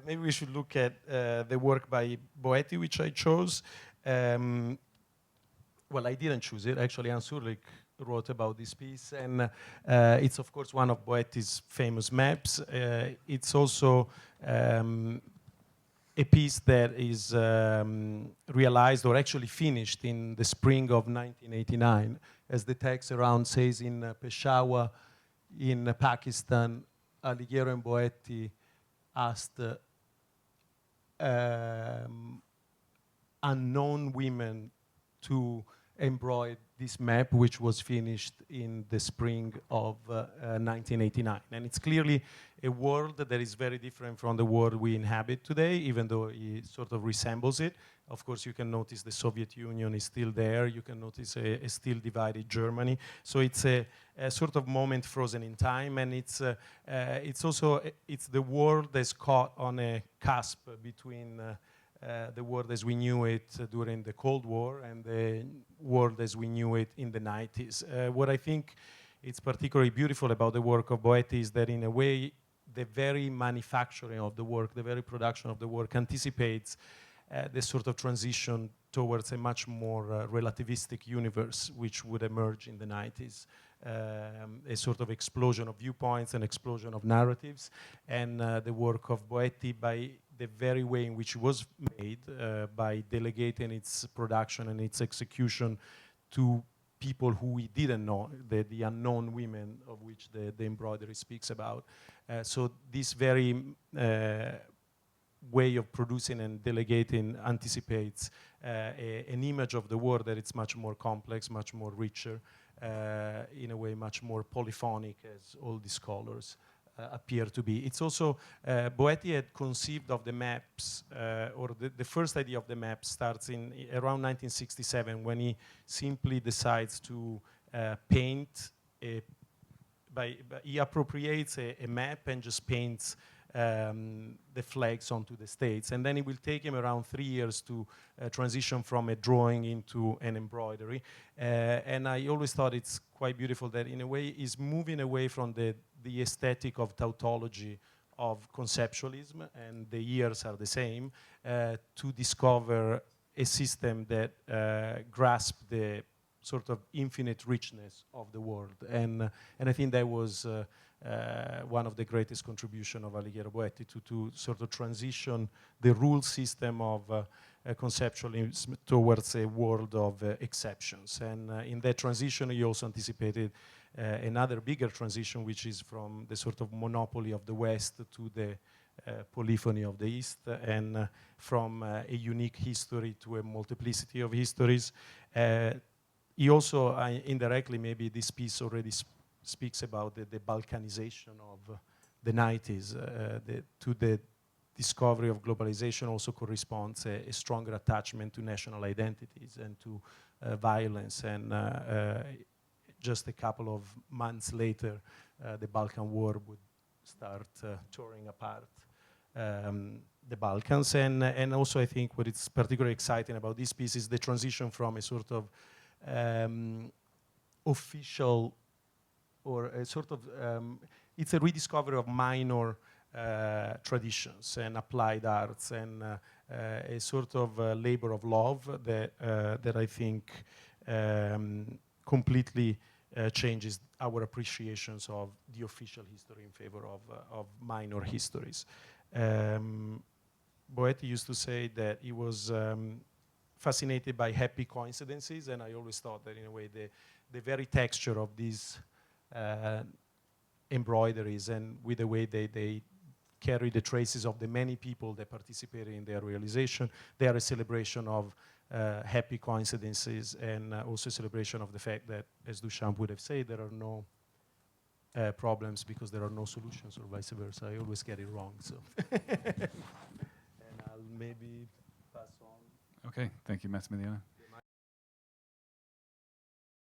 maybe we should look at the work by Bottie, which I chose. Well, I didn't choose it. Actually, Hans Ulrich wrote about this piece, and it's, of course, one of Boettie's famous maps. It's also a piece that is realized or actually finished in the spring of 1989. As the text around says, in Peshawar, in Pakistan, Alighiero and Bottie asked unknown women to embroider this map, which was finished in the spring of 1989. And it's clearly a world that is very different from the world we inhabit today, even though it sort of resembles it. Of course, you can notice the Soviet Union is still there. You can notice a still divided Germany. So it's a sort of moment frozen in time, and it's also the world that's caught on a cusp between the world as we knew it during the Cold War and the world as we knew it in the 90s. What I think is particularly beautiful about the work of Bottie is that, in a way, the very manufacturing of the work, the very production of the work anticipates the sort of transition towards a much more relativistic universe which would emerge in the 90s. A sort of explosion of viewpoints, an explosion of narratives, and the work of Bottie, by the very way in which it was made, by delegating its production and its execution to people who we didn't know, the unknown women of which the embroidery speaks about. So this very way of producing and delegating anticipates an image of the world that it's much more complex, much more richer, in a way much more polyphonic, as all these colors appear to be. It's also, Bottie had conceived of the maps, or the first idea of the map starts in around 1967, when he simply decides to paint, he appropriates a map and just paints the flags onto the States. And then it will take him around 3 years to transition from a drawing into an embroidery. And I always thought it's quite beautiful that, in a way, he's moving away from the aesthetic of tautology, of conceptualism, and the years are the same, to discover a system that grasps the sort of infinite richness of the world. And I think that was one of the greatest contributions of Alighiero Bottie, to sort of transition the rule system of conceptualism towards a world of exceptions. And in that transition, he also anticipated another bigger transition, which is from the sort of monopoly of the West to the polyphony of the East, and from a unique history to a multiplicity of histories. He also, indirectly, maybe this piece already speaks about the Balkanization of the 90s. To the discovery of globalization also corresponds a stronger attachment to national identities and to violence. And just a couple of months later, the Balkan War would start tearing apart the Balkans. And also, I think what is particularly exciting about this piece is the transition from a sort of official, or a sort of, it's a rediscovery of minor traditions and applied arts, and a sort of labor of love that I think completely changes our appreciations of the official history in favor of minor histories. Bottie used to say that he was fascinated by happy coincidences, and I always thought that, in a way, the very texture of these embroideries, and with the way they carry the traces of the many people that participated in their realization, they are a celebration of happy coincidences, and also a celebration of the fact that, as Duchamp would have said, there are no problems because there are no solutions, or vice versa. I always get it wrong, so. And I'll maybe pass on. Okay, thank you, Massimiliano.